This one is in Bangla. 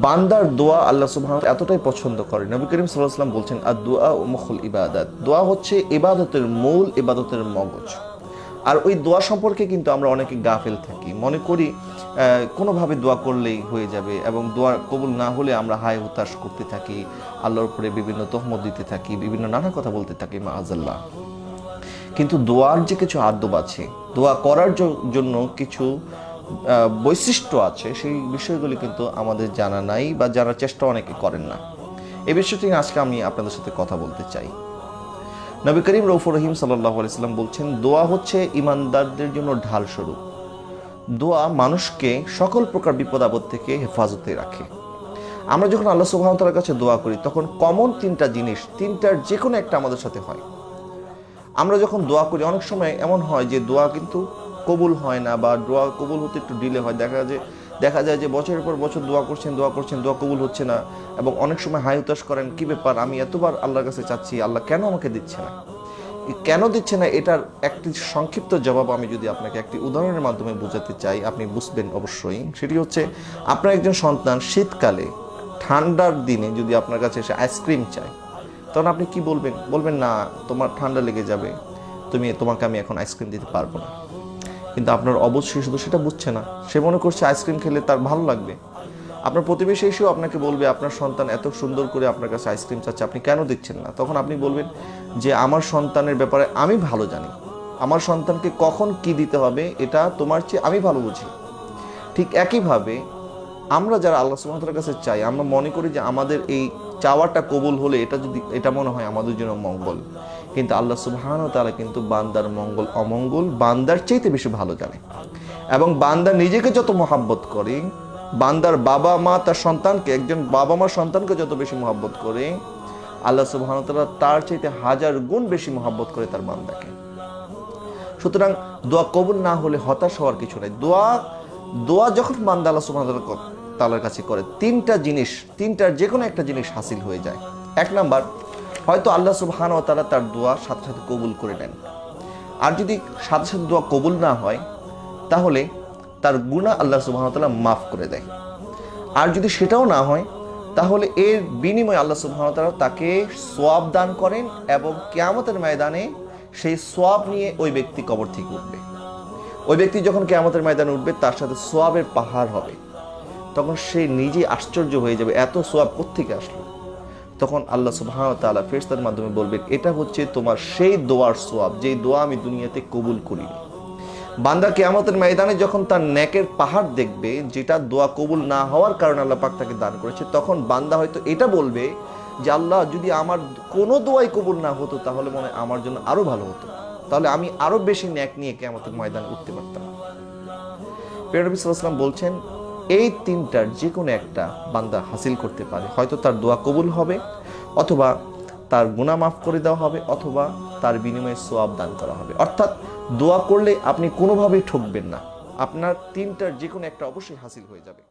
বান্দার দোয়া আল্লাহ সুবহানাহু ওয়া তাআলা এতটাই পছন্দ করেন, নবী করিম সাল্লাল্লাহু আলাইহি ওয়াসাল্লাম বলছেন আদ-দুআ মুখুল ইবাদাত, দোয়া হচ্ছে ইবাদতের মূল, ইবাদতের মগজ। আর ওই দোয়া সম্পর্কে কিন্তু আমরা অনেকে গাফেল থাকি, মনে করি কোনোভাবে দোয়া করলেই হয়ে যাবে, এবং দোয়া কবুল না হলে আমরা হায় হুতাশ করতে থাকি, আল্লাহর উপরে বিভিন্ন তহমত দিতে থাকি, বিভিন্ন নানা কথা বলতে থাকি মাআযাল্লাহ। কিন্তু দোয়ার যে কিছু আদব আছে, দোয়া করার জন্য কিছু বৈশিষ্ট্য আছে, সেই বিষয়গুলি কিন্তু আমাদের জানা নাই বা জানার চেষ্টা অনেকে করেন না। এই বিষয়টি নিয়ে আজকে আমি আপনাদের সাথে কথা বলতে চাই। নবী করিম রউফুর রহিম সাল্লাল্লাহু আলাইহি ওয়াসাল্লাম বলছেন, দোয়া হচ্ছে ঈমানদারদের জন্য ঢাল স্বরূপ। দোয়া মানুষকে সকল প্রকার বিপদ আপদ থেকে হেফাজতে রাখে। আমরা যখন আল্লাহ সুবহানাহু ওয়া তাআলার কাছে দোয়া করি, তখন কমন তিনটা জিনিস, তিনটার যে কোনো একটা আমাদের সাথে হয়। আমরা যখন দোয়া করি, অনেক সময় এমন হয় যে দোয়া কিন্তু কবুল হয় না, বা দোয়া কবুল হতে একটু ডিলে হয়। দেখা যায় যে বছরের পর বছর দোয়া করছেন, দোয়া কবুল হচ্ছে না, এবং অনেক সময় হায় হুতাশ করেন, কি ব্যাপার, আমি এতবার আল্লাহর কাছে চাচ্ছি, আল্লাহ কেন আমাকে দিচ্ছে না? কেন দিচ্ছে না, এটার একটি সংক্ষিপ্ত জবাব আমি যদি আপনাকে একটি উদাহরণের মাধ্যমে বোঝাতে চাই, আপনি বুঝবেন অবশ্যই। সেটি হচ্ছে, আপনার একজন সন্তান শীতকালে ঠান্ডার দিনে যদি আপনার কাছে এসে আইসক্রিম চায়, তখন আপনি কি বলবেন? বলবেন না, তোমার ঠান্ডা লেগে যাবে, তোমাকে আমি এখন আইসক্রিম দিতে পারবো না। কিন্তু আপনার অবুঝ শিশু তো সেটা বুঝছে না, সে মনে করছে আইসক্রিম খেলে তার ভালো লাগবে। আপনার প্রতিবেশী এসেও আপনাকে বলবে, আপনার সন্তান এত সুন্দর করে আপনার কাছে আইসক্রিম চাচ্ছে, আপনি কেন দিচ্ছেন না? তখন আপনি বলবেন যে আমার সন্তানের ব্যাপারে আমি ভালো জানি, আমার সন্তানকে কখন কি দিতে হবে এটা তোমার চেয়ে আমি ভালো বুঝি। ঠিক একইভাবে আমরা যারা আল্লাহ সুবহানাহু ওয়া তাআলার কাছে চাই, আমরা মনে করি যে আমাদের এই চাওয়াটা কবুল হলে এটা মনে হয় আমাদের জন্য মঙ্গল। কিন্তু আল্লাহ সুবহানাহু ওয়া তাআলা কিন্তু বান্দার মঙ্গল অমঙ্গল বান্দার চাইতে বেশি ভালো জানে, এবং বান্দা নিজেকে যত মহাব্বত করে, বান্দার বাবা মা তার সন্তানকে, একজন বাবা মা সন্তানকে যত বেশি মহাব্বত করে, আল্লাহ সুবহানাহু ওয়া তাআলা তার চাইতে 1000 গুণ বেশি মহাব্বত করে তার বান্দাকে। সুতরাং দোয়া কবুল না হলে হতাশ হওয়ার কিছু নাই। দোয়া যখন বান্দা আল্লাহ সুবহানাহু ওয়া তাআলার কাছে করে, তিনটার যে কোনো একটা জিনিস হাসিল হয়ে যায়। এক নাম্বার, হয়তো আল্লাহ সুবহানাহু ওয়া তাআলা তার দোয়া সাথে সাথে কবুল করে নেন। আর যদি সাথে সাথে দোয়া কবুল না হয়, তাহলে তার গুনাহ আল্লাহ সুবহানাহু ওয়া তাআলা মাফ করে দেয়। আর যদি সেটাও না হয়, তাহলে এর বিনিময়ে আল্লাহ সুবহানাহু ওয়া তাআলা তাকে সওয়াব দান করেন, এবং কিয়ামতের ময়দানে সেই সওয়াব নিয়ে ওই ব্যক্তি কবর থেকে উঠবে। ওই ব্যক্তি যখন কিয়ামতের ময়দানে উঠবে, তার সাথে সওয়াবের পাহাড় হবে। তখন সে নিজে আশ্চর্য হয়ে যাবে, এত সওয়াব কোত্থেকে আসলো? তখন আল্লাহ সুবহানাহু ওয়া তাআলা ফেরেশতার মাধ্যমে বলবেন, এটা হচ্ছে তোমার সেই দোয়ার সওয়াব, যেই দোয়া আমি দুনিয়াতে কবুল করিনি। বান্দা কিয়ামতের ময়দানে যখন তার নেকের পাহাড় দেখবে, যেটা দোয়া কবুল না হওয়ার কারণে আল্লাহ পাক তাকে দান করেছে, তখন বান্দা হয়তো এটা বলবে যে আল্লাহ, যদি আমার কোনো দোয়াই কবুল না হতো, তাহলে মনে হয় আমার জন্য আরো ভালো হতো, তাহলে আমি আরো বেশি নেক নিয়ে কিয়ামতের ময়দানে উঠতে পারতাম। প্রিয় নবী সাল্লাল্লাহু আলাইহি ওয়াসাল্লাম বলছেন, এই তিনটার যে কোনো একটা বান্দা হাসিল করতে পারে, হয়তো তার দোয়া কবুল হবে, অথবা তার গুনাহ মাফ করে দেওয়া হবে, অথবা তার বিনিময়ে সওয়াব দান করা হবে। অর্থাৎ দোয়া করলে আপনি কোনোভাবেই ঠকবেন না, আপনার তিনটার যে কোনো একটা অবশ্যই হাসিল হয়ে যাবে।